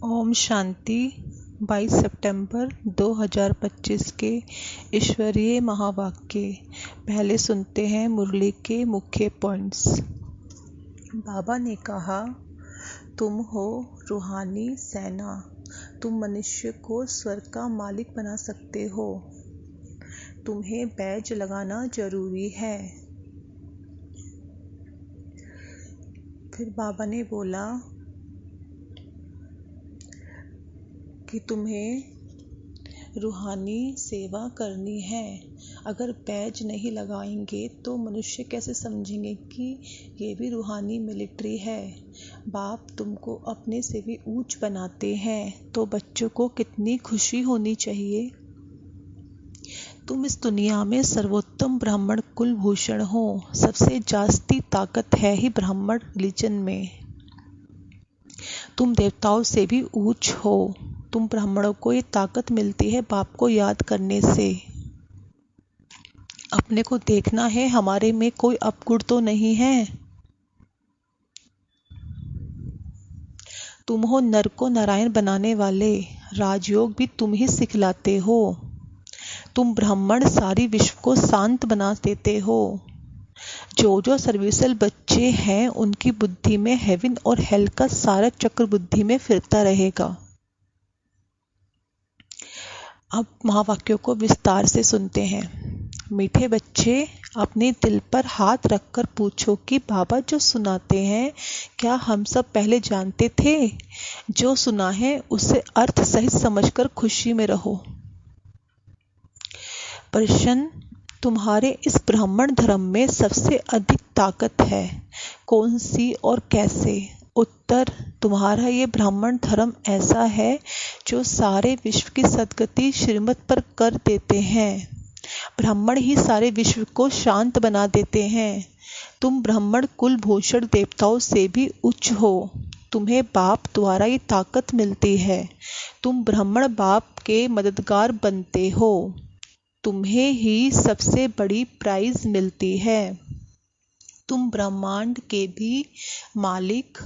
ओम शांति। 22 सितंबर 2025 के ईश्वरीय महावाक्य। पहले सुनते हैं मुरली के मुख्य पॉइंट्स। बाबा ने कहा, तुम हो रूहानी सेना। तुम मनुष्य को स्वर्ग का मालिक बना सकते हो। तुम्हें बैज लगाना जरूरी है। फिर बाबा ने बोला कि तुम्हें रूहानी सेवा करनी है। अगर बैज नहीं लगाएंगे तो मनुष्य कैसे समझेंगे कि ये भी रूहानी मिलिट्री है। बाप तुमको अपने से भी ऊंच बनाते हैं तो बच्चों को कितनी खुशी होनी चाहिए। तुम इस दुनिया में सर्वोत्तम ब्राह्मण कुलभूषण हो। सबसे जास्ती ताकत है ही ब्राह्मण रिलीजन में। तुम देवताओं से भी ऊंच हो। तुम ब्राह्मणों को ये ताकत मिलती है बाप को याद करने से। अपने को देखना है, हमारे में कोई अपगुण तो नहीं है। तुम हो नर को नारायण बनाने वाले। राजयोग भी तुम ही सिखलाते हो। तुम ब्राह्मण सारी विश्व को शांत बना देते हो। जो सर्विसल बच्चे हैं उनकी बुद्धि में हेवन और हेल का सारा चक्र बुद्धि में फिरता रहेगा। अब महावाक्यों को विस्तार से सुनते हैं। मीठे बच्चे, अपने दिल पर हाथ रखकर पूछो कि बाबा जो सुनाते हैं क्या हम सब पहले जानते थे? जो सुना है उसे अर्थ सहित समझकर खुशी में रहो। प्रश्न, तुम्हारे इस ब्राह्मण धर्म में सबसे अधिक ताकत है कौन सी और कैसे? उत्तर, तुम्हारा ये ब्राह्मण धर्म ऐसा है जो सारे विश्व की सद्गति श्रीमत पर कर देते हैं। ब्राह्मण ही सारे विश्व को शांत बना देते हैं। तुम ब्राह्मण कुलभूषण देवताओं से भी उच्च हो। तुम्हें बाप द्वारा ये ताकत मिलती है। तुम ब्राह्मण बाप के मददगार बनते हो। तुम्हें ही सबसे बड़ी प्राइज मिलती है। तुम ब्रह्मांड के भी मालिक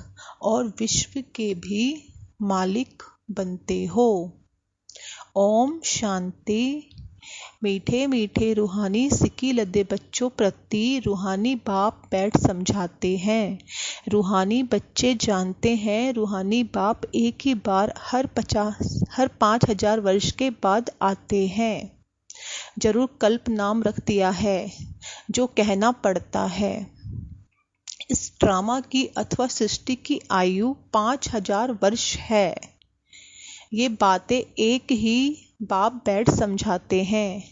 और विश्व के भी मालिक बनते हो। ओम शांति। मीठे मीठे रूहानी सिक्की लदे बच्चों प्रति रूहानी बाप बैठ समझाते हैं। रूहानी बच्चे जानते हैं रूहानी बाप एक ही बार हर 5000 वर्ष के बाद आते हैं। जरूर कल्प नाम रख दिया है जो कहना पड़ता है। इस ड्रामा की अथवा सृष्टि की आयु 5000 वर्ष है। ये बातें एक ही बाप बैठ समझाते हैं।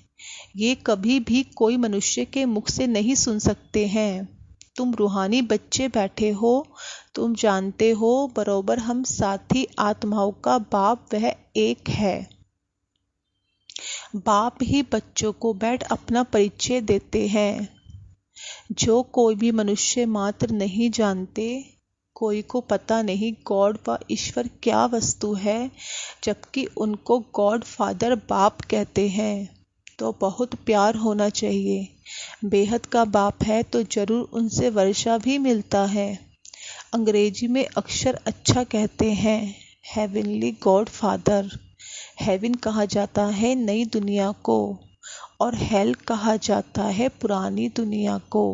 ये कभी भी कोई मनुष्य के मुख से नहीं सुन सकते हैं। तुम रूहानी बच्चे बैठे हो। तुम जानते हो बरोबर हम साथी आत्माओं का बाप वह एक है। बाप ही बच्चों को बैठ अपना परिचय देते हैं। जो कोई भी मनुष्य मात्र नहीं जानते, कोई को पता नहीं गॉड व ईश्वर क्या वस्तु है, जबकि उनको गॉड फादर बाप कहते हैं, तो बहुत प्यार होना चाहिए। बेहद का बाप है तो जरूर उनसे वर्षा भी मिलता है। अंग्रेजी में अक्षर अच्छा कहते हैं हेवनली गॉड फादर। हेवन कहा जाता है नई दुनिया को और हेल कहा जाता है पुरानी दुनिया को।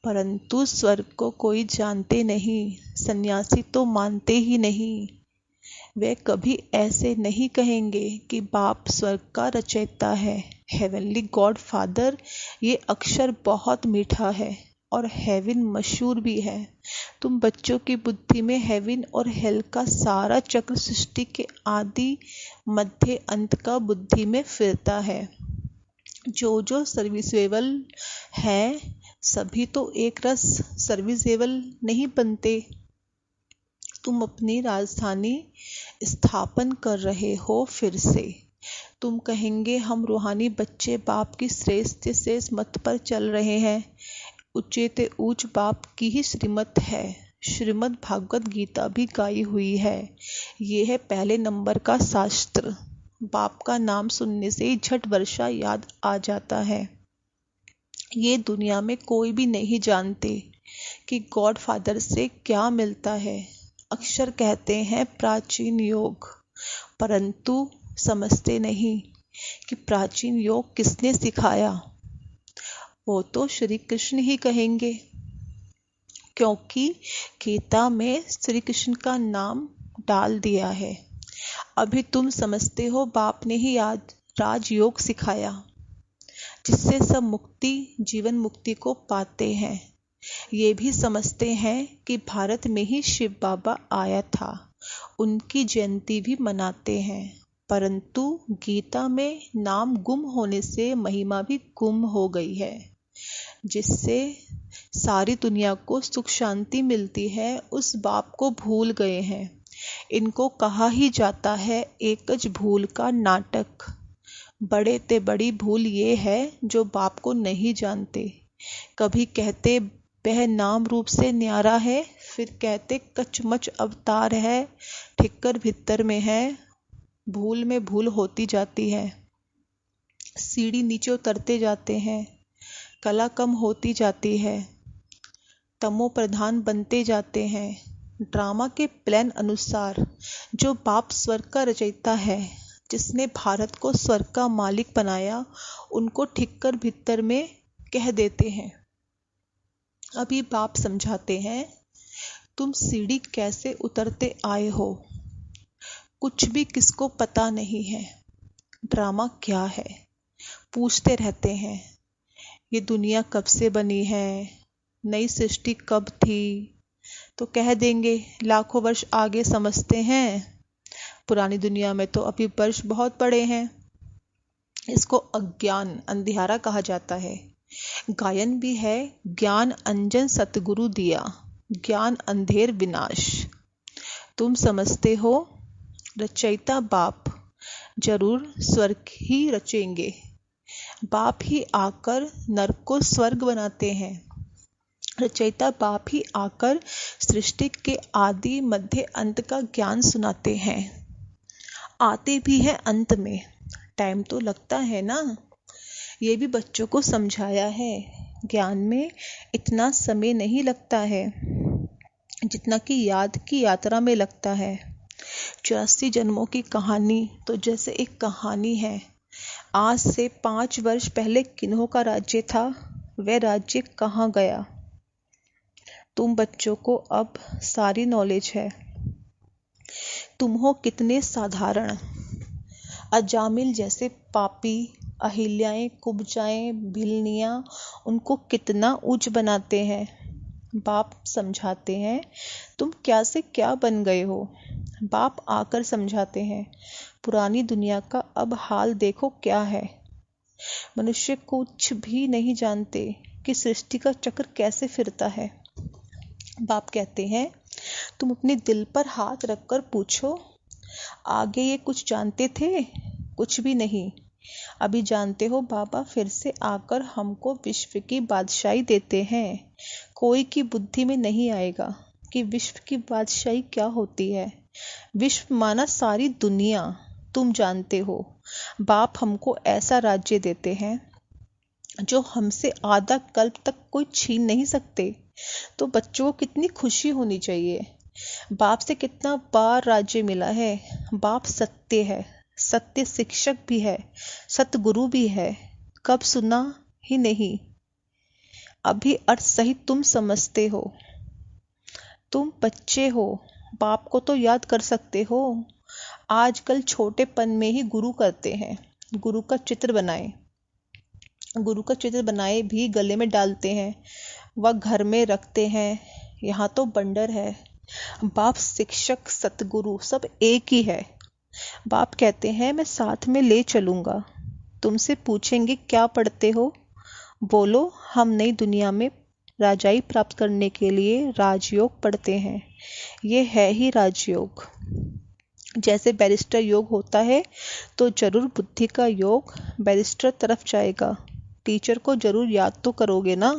परंतु स्वर्ग को कोई जानते नहीं। सन्यासी तो मानते ही नहीं। वे कभी ऐसे नहीं कहेंगे कि बाप स्वर्ग का रचयिता है। हेवनली गॉड फादर ये अक्षर बहुत मीठा है और हेवन मशहूर भी है। तुम बच्चों की बुद्धि में हेवन और हेल का सारा चक्र सृष्टि के आदि मध्य अंत का बुद्धि में फिरता है। जो सर्विसेबल है सभी तो एक रस सर्विसेबल नहीं बनते। तुम अपनी राजधानी स्थापन कर रहे हो फिर से। तुम कहेंगे हम रूहानी बच्चे बाप की श्रेष्ठ मत पर चल रहे हैं। उच्चते ऊंच बाप की ही श्रीमत है। श्रीमद् भागवत गीता भी गाई हुई है। ये है पहले नंबर का शास्त्र। बाप का नाम सुनने से ही झट वर्षा याद आ जाता है। ये दुनिया में कोई भी नहीं जानते कि गॉड फादर से क्या मिलता है। अक्षर कहते हैं प्राचीन योग, परंतु समझते नहीं कि प्राचीन योग किसने सिखाया। वो तो श्री कृष्ण ही कहेंगे, क्योंकि गीता में श्री कृष्ण का नाम डाल दिया है। अभी तुम समझते हो बाप ने ही राजयोग सिखाया, जिससे सब मुक्ति, जीवन मुक्ति को पाते हैं। ये भी समझते हैं कि भारत में ही शिव बाबा आया था, उनकी जयंती भी मनाते हैं। परंतु गीता में नाम गुम होने से महिमा भी गुम हो गई है, जिससे सारी दुनिया को सुख शांति मिलती है, उस बाप को भूल गए हैं। इनको कहा ही जाता है एकज भूल का नाटक। बड़े ते बड़ी भूल ये है जो बाप को नहीं जानते। कभी कहते वह नाम रूप से न्यारा है, फिर कहते कचमच अवतार है, ठिक्कर भीतर में है, भूल में भूल होती जाती है। सीढ़ी नीचे उतरते जाते हैं, कला कम होती जाती है, तमो प्रधान बनते जाते हैं। ड्रामा के प्लान अनुसार जो बाप स्वर्ग का रचयिता है, जिसने भारत को स्वर्ग का मालिक बनाया, उनको ठिक्कर भीतर में कह देते हैं। अभी बाप समझाते हैं, तुम सीढ़ी कैसे उतरते आए हो, कुछ भी किसको पता नहीं है। ड्रामा क्या है, पूछते रहते हैं, ये दुनिया कब से बनी है, नई सृष्टि कब थी, तो कह देंगे लाखों वर्ष आगे समझते हैं। पुरानी दुनिया में तो अभी वर्ष बहुत बड़े हैं। इसको अज्ञान, अंधियारा कहा जाता है। गायन भी है, ज्ञान अंजन सतगुरु दिया, ज्ञान अंधेर विनाश। तुम समझते हो रचयिता बाप जरूर स्वर्ग ही रचेंगे। बाप ही आकर नरक को स्वर्ग बनाते हैं। रचयिता बाप ही आकर सृष्टि के आदि मध्य अंत का ज्ञान सुनाते हैं। आते भी है अंत में, टाइम तो लगता है ना। ये भी बच्चों को समझाया है, ज्ञान में इतना समय नहीं लगता है जितना कि याद की यात्रा में लगता है। 84 जन्मों की कहानी तो जैसे एक कहानी है। आज से 5 वर्ष पहले किन्हों का राज्य था, वह राज्य कहाँ गया। तुम बच्चों को अब सारी नॉलेज है। तुम हो कितने साधारण, अजामिल जैसे पापी, अहिल्याएं, कुब्जाएं, भिलनियां उनको कितना ऊंच बनाते हैं। बाप समझाते हैं, तुम क्या से क्या बन गए हो। बाप आकर समझाते हैं, पुरानी दुनिया का अब हाल देखो क्या है। मनुष्य कुछ भी नहीं जानते कि सृष्टि का चक्र कैसे फिरता है। बाप कहते हैं, तुम अपने दिल पर हाथ रखकर पूछो, आगे ये कुछ जानते थे? कुछ भी नहीं। अभी जानते हो बाबा फिर से आकर हमको विश्व की बादशाही देते हैं। कोई की बुद्धि में नहीं आएगा कि विश्व की बादशाही क्या होती है। विश्व माना सारी दुनिया। तुम जानते हो बाप हमको ऐसा राज्य देते हैं जो हमसे आधा कल्प तक कोई छीन नहीं सकते। तो बच्चों को कितनी खुशी होनी चाहिए। बाप से कितना बार राज्य मिला है। बाप सत्य है, सत्य शिक्षक भी है, सतगुरु भी है। कब सुना ही नहीं। अभी अर्थ सही तुम समझते हो। तुम बच्चे हो, बाप को तो याद कर सकते हो। आजकल छोटेपन में ही गुरु करते हैं। गुरु का चित्र बनाए, गुरु का चित्र बनाए भी गले में डालते हैं, वह घर में रखते हैं। यहाँ तो बंडर है। बाप शिक्षक सतगुरु सब एक ही है। बाप कहते हैं, मैं साथ में ले चलूंगा। तुमसे पूछेंगे क्या पढ़ते हो, बोलो हम नई दुनिया में राजाई प्राप्त करने के लिए राजयोग पढ़ते हैं। ये है ही राजयोग। जैसे बैरिस्टर योग होता है तो जरूर बुद्धि का योग बैरिस्टर तरफ जाएगा। टीचर को जरूर याद तो करोगे ना।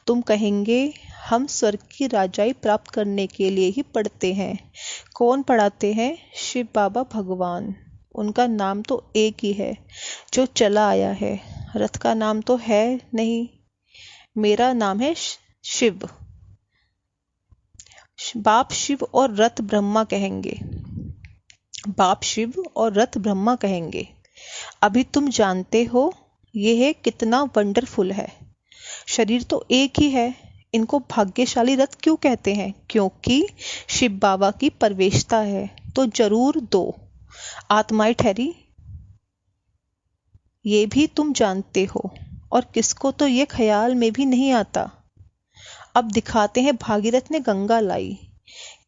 तुम कहेंगे हम स्वर्ग की राजाई प्राप्त करने के लिए ही पढ़ते हैं। कौन पढ़ाते हैं? शिव बाबा भगवान। उनका नाम तो एक ही है जो चला आया है। रथ का नाम तो है नहीं। मेरा नाम है शिव। बाप शिव और रथ ब्रह्मा कहेंगे, बाप शिव और रथ ब्रह्मा कहेंगे, अभी तुम जानते हो यह कितना वंडरफुल है। शरीर तो एक ही है, इनको भाग्यशाली रथ क्यों कहते हैं? क्योंकि शिव बाबा की प्रवेशता है। तो जरूर दो आत्माएं ठहरी, ये भी तुम जानते हो, और किसको तो ये ख्याल में भी नहीं आता। अब दिखाते हैं भागीरथ ने गंगा लाई,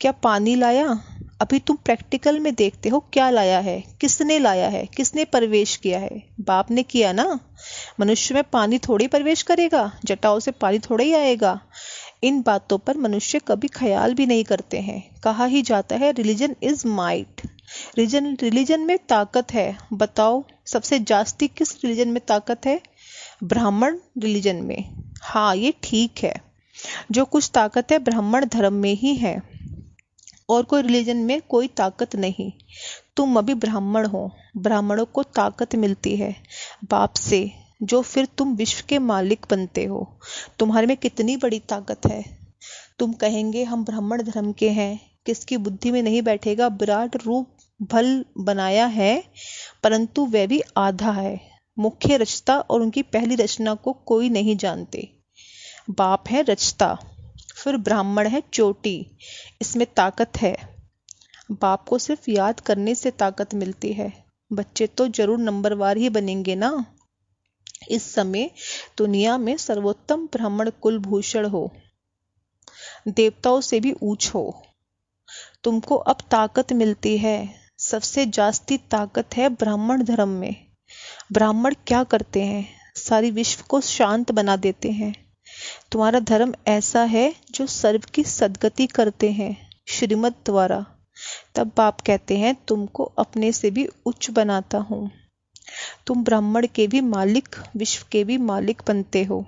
क्या पानी लाया? अभी तुम प्रैक्टिकल में देखते हो क्या लाया है, किसने लाया है, किसने प्रवेश किया है? बाप ने किया ना। मनुष्य में पानी थोड़ी प्रवेश करेगा, जटाओं से पानी थोड़ा ही आएगा। इन बातों पर मनुष्य कभी ख्याल भी नहीं करते हैं। कहा ही जाता है रिलीजन इज माइट, रिलीजन में ताकत है। बताओ सबसे जास्ती किस रिलीजन में ताकत है? ब्राह्मण रिलीजन में। हाँ ये ठीक है, जो कुछ ताकत है ब्राह्मण धर्म में ही है, और कोई रिलीजन में कोई ताकत नहीं। तुम अभी ब्राह्मण हो, ब्राह्मणों को ताकत मिलती है बाप से, जो फिर तुम विश्व के मालिक बनते हो। तुम्हारे में कितनी बड़ी ताकत है। तुम कहेंगे हम ब्राह्मण धर्म के हैं, किसकी बुद्धि में नहीं बैठेगा विराट रूप भल बनाया है, परंतु वह भी आधा है। मुख्य रचता और उनकी पहली रचना को कोई नहीं जानते। बाप है रचता, फिर ब्राह्मण है चोटी, इसमें ताकत है। बाप को सिर्फ याद करने से ताकत मिलती है। बच्चे तो जरूर नंबरवार ही बनेंगे ना। इस समय दुनिया में सर्वोत्तम ब्राह्मण कुलभूषण हो, देवताओं से भी ऊंच हो। तुमको अब ताकत मिलती है, सबसे जास्ती ताकत है ब्राह्मण धर्म में। ब्राह्मण क्या करते हैं? सारी विश्व को शांत बना देते हैं। तुम्हारा धर्म ऐसा है जो सर्व की सद्गति करते हैं श्रीमत द्वारा। तब बाप कहते हैं तुमको अपने से भी उच्च बनाता हूं। तुम ब्राह्मण के भी मालिक, विश्व के भी मालिक बनते हो।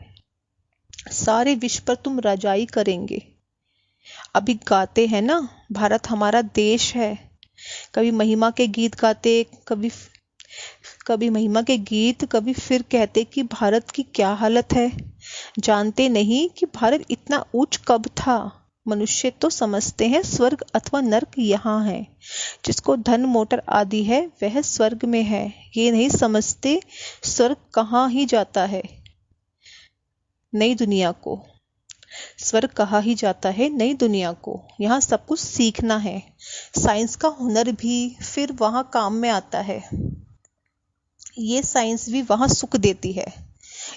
सारे विश्व पर तुम राजाई करेंगे। अभी गाते हैं ना भारत हमारा देश है, कभी महिमा के गीत गाते, कभी महिमा के गीत, कभी फिर कहते कि भारत की क्या हालत है। जानते नहीं कि भारत इतना ऊंच कब था। मनुष्य तो समझते हैं स्वर्ग अथवा नर्क यहाँ है। जिसको धन मोटर आदि है वह स्वर्ग में है। ये नहीं समझते स्वर्ग कहाँ ही जाता है, नई दुनिया को। स्वर्ग कहा ही जाता है नई दुनिया को। यहाँ सब कुछ सीखना है, साइंस का हुनर भी फिर वहां काम में आता है। ये साइंस भी वहां सुख देती है।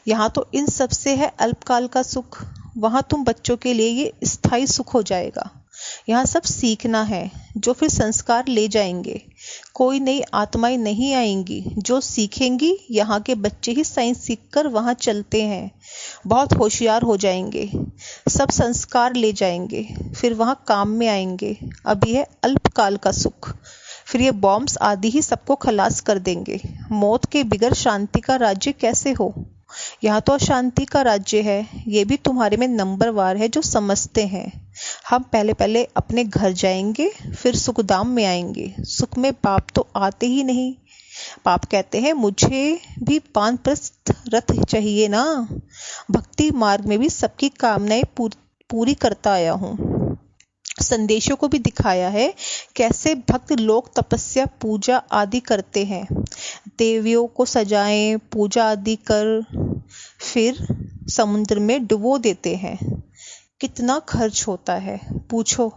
यहाँ तो इन सब से है अल्पकाल का सुख, वहां तुम बच्चों के लिए ये स्थायी सुख हो जाएगा। यहाँ सब सीखना है जो फिर संस्कार ले जाएंगे। कोई नई आत्माएं नहीं आएंगी जो सीखेंगी। यहाँ के बच्चे ही साइंस सीखकर वहां चलते हैं, बहुत होशियार हो जाएंगे, सब संस्कार ले जाएंगे, फिर वहां काम में आएंगे। अभी है अल्पकाल का सुख, फिर ये बॉम्ब्स आदि ही सबको खलास कर देंगे। मौत के बिगर शांति का राज्य कैसे हो? यहाँ तो अशांति का राज्य है। ये भी तुम्हारे में नंबरवार है जो समझते हैं। हम पहले पहले अपने घर जाएंगे, फिर सुखधाम में आएंगे। सुख में बाप तो आते ही नहीं। बाप कहते हैं मुझे भी वानप्रस्थ रथ चाहिए ना। भक्ति मार्ग में भी सबकी कामनाएं पूरी करता आया हूँ। संदेशों को भी दिखाया है कैसे भक्त लोग तपस्या पूजा आदि करते हैं। देवियों को सजाएं, पूजा आदि कर फिर समुद्र में डुबो देते हैं। कितना खर्च होता है पूछो।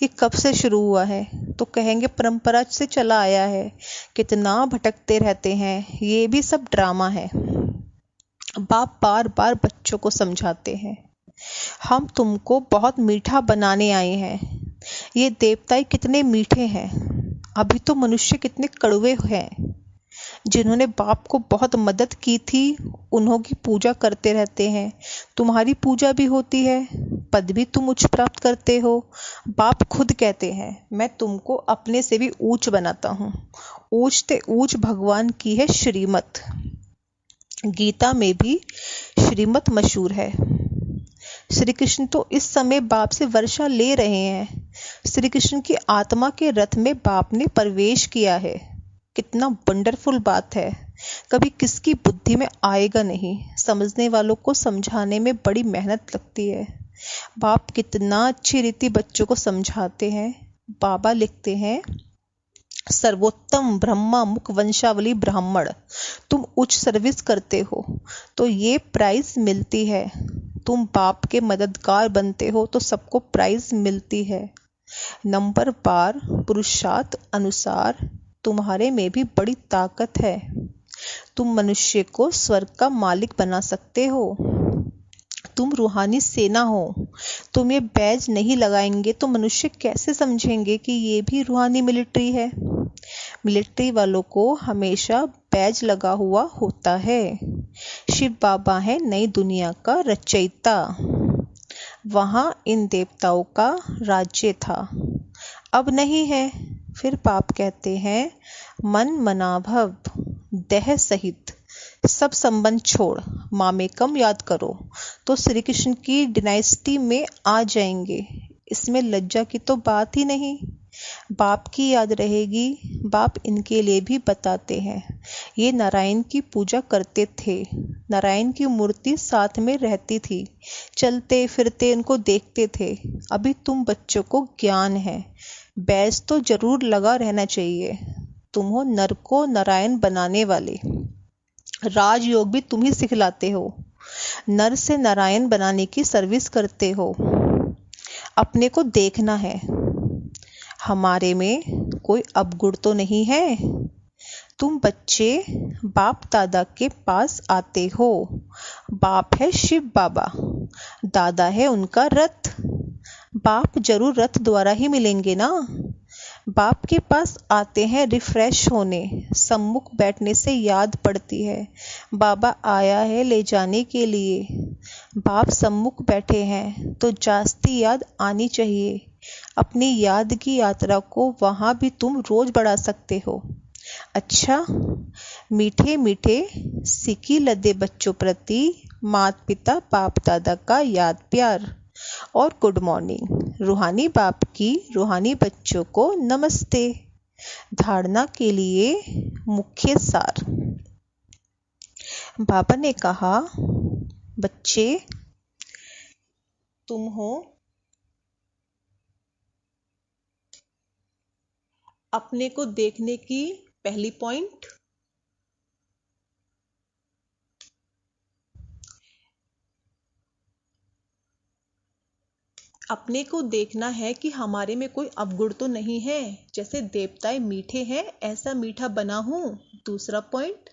ये कब से शुरू हुआ है? तो कहेंगे परंपरा से चला आया है। कितना भटकते रहते हैं, ये भी सब ड्रामा है। बाप बार बार बच्चों को समझाते हैं हम तुमको बहुत मीठा बनाने आए हैं। ये देवताएं कितने मीठे हैं, अभी तो मनुष्य कितने कड़वे हैं। जिन्होंने बाप को बहुत मदद की थी उन्हों की पूजा करते रहते हैं। तुम्हारी पूजा भी होती है, पद भी तुम उच्च प्राप्त करते हो। बाप खुद कहते हैं मैं तुमको अपने से भी ऊंच बनाता हूँ। ऊंच ते ऊंच भगवान की है श्रीमत। गीता में भी श्रीमत मशहूर है। श्री कृष्ण तो इस समय बाप से वर्षा ले रहे हैं। श्री कृष्ण की आत्मा के रथ में बाप ने प्रवेश किया है। कितना वंडरफुल बात है। कभी किसकी बुद्धि में आएगा नहीं। समझने वालों को समझाने में बड़ी मेहनत लगती है। बाप कितना अच्छी रीति बच्चों को समझाते हैं। बाबा लिखते हैं, सर्वोत्तम ब्रह्मा मुख वंशावली ब्राह्मण, तुम उच्च सर्विस करते हो तो ये प्राइज मिलती है। तुम बाप के मददगार बनते हो तो सबको प्राइज मिलती है। नंबर बार पुरुषार्थ अनुसार तुम्हारे में भी बड़ी ताकत है। तुम मनुष्य को स्वर्ग का मालिक बना सकते हो। तुम रूहानी सेना हो। तुम ये बैज नहीं लगाएंगे तो मनुष्य कैसे समझेंगे कि ये भी रूहानी मिलिट्री है। मिलिट्री वालों को हमेशा बैज लगा हुआ होता है। शिव बाबा है नई दुनिया का रचयिता। वहां इन देवताओं का राज्य था, अब नहीं है। फिर बाप कहते हैं, मन मनाभव देह सहित सब संबंध छोड़ मामेकम याद करो तो श्री कृष्ण की डायनेस्टी में आ जाएंगे। इसमें लज्जा की तो बात ही नहीं। बाप की याद रहेगी। बाप इनके लिए भी बताते हैं। ये नारायण की पूजा करते थे। नारायण की मूर्ति साथ में रहती थी। चलते फिरते उनको देखते थे। अभी तुम बच्चों को ज्ञान है, बैज तो जरूर लगा रहना चाहिए। तुम हो नर को नारायण बनाने वाले। राजयोग भी तुम ही सिखलाते हो। नर से नारायण बनाने की सर्विस करते हो। अपने को देखना है, हमारे में कोई अवगुण तो नहीं है। तुम बच्चे बाप दादा के पास आते हो। बाप है शिव बाबा, दादा है उनका रथ। बाप जरूर रथ द्वारा ही मिलेंगे ना। बाप के पास आते हैं रिफ्रेश होने। सम्मुख बैठने से याद पड़ती है, बाबा आया है ले जाने के लिए। बाप सम्मुख बैठे हैं तो जास्ती याद आनी चाहिए। अपनी याद की यात्रा को वहां भी तुम रोज बढ़ा सकते हो। अच्छा, मीठे मीठे सिकी लदे बच्चों प्रति माता पिता बाप दादा का याद प्यार और गुड मॉर्निंग। रूहानी बाप की रूहानी बच्चों को नमस्ते। धारणा के लिए मुख्य सार। बाबा ने कहा, बच्चे तुम हो अपने को देखने की पहली पॉइंट। अपने को देखना है कि हमारे में कोई अवगुण तो नहीं है। जैसे देवताएं मीठे हैं ऐसा मीठा बना हूं। दूसरा पॉइंट,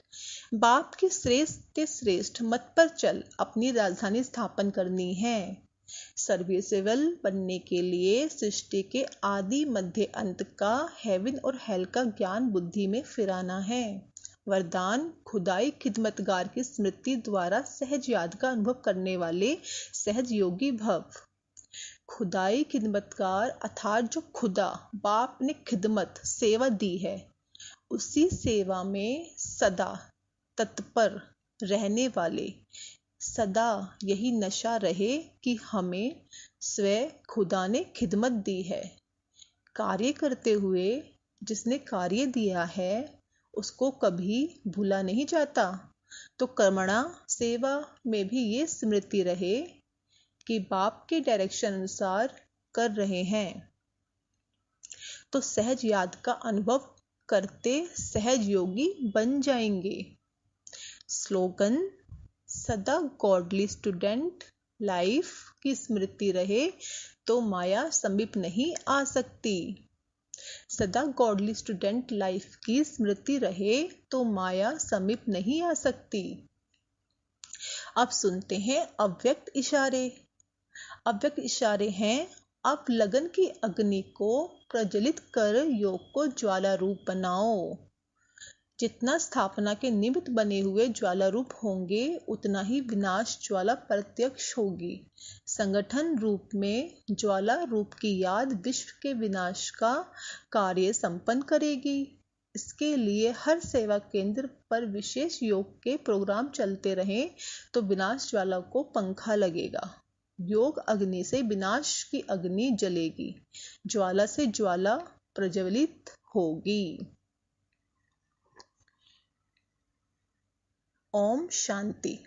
बाप की श्रेष्ठ श्रेष्ठ मत पर चल अपनी राजधानी स्थापन करनी है। सर्विसेबल बनने के लिए सृष्टि के आदि मध्य अंत का हेवन और हेल का ज्ञान बुद्धि में फिराना है। वरदान, खुदाई खिदमतगार की स्मृति द्वारा सहज याद का अनुभव करने वाले सहज योगी भव। खुदाई खिदमतगार अर्थात जो खुदा बाप ने खिदमत सेवा दी है, उसी सेवा में सदा तत्पर रहने वाले। सदा यही नशा रहे कि हमें स्वयं खुदा ने खिदमत दी है। कार्य करते हुए जिसने कार्य दिया है उसको कभी भूला नहीं जाता। तो कर्मणा सेवा में भी ये स्मृति रहे कि बाप के डायरेक्शन अनुसार कर रहे हैं तो सहज याद का अनुभव करते सहज योगी बन जाएंगे। स्लोगन, सदा गॉडली स्टूडेंट लाइफ की स्मृति रहे तो माया समीप नहीं आ सकती। सदा गॉडली स्टूडेंट लाइफ की स्मृति रहे तो माया समीप नहीं आ सकती। अब सुनते हैं अव्यक्त इशारे। अव्यक्त इशारे हैं, अब लगन की अग्नि को प्रज्वलित कर योग को ज्वाला रूप बनाओ। जितना स्थापना के निमित्त बने हुए ज्वाला रूप होंगे उतना ही विनाश ज्वाला प्रत्यक्ष होगी। संगठन रूप में ज्वाला रूप की याद विश्व के विनाश का कार्य संपन्न करेगी। इसके लिए हर सेवा केंद्र पर विशेष योग के प्रोग्राम चलते रहें तो विनाश ज्वाला को पंखा लगेगा। योग अग्नि से विनाश की अग्नि जलेगी, ज्वाला से ज्वाला प्रज्वलित होगी। ओम शांति।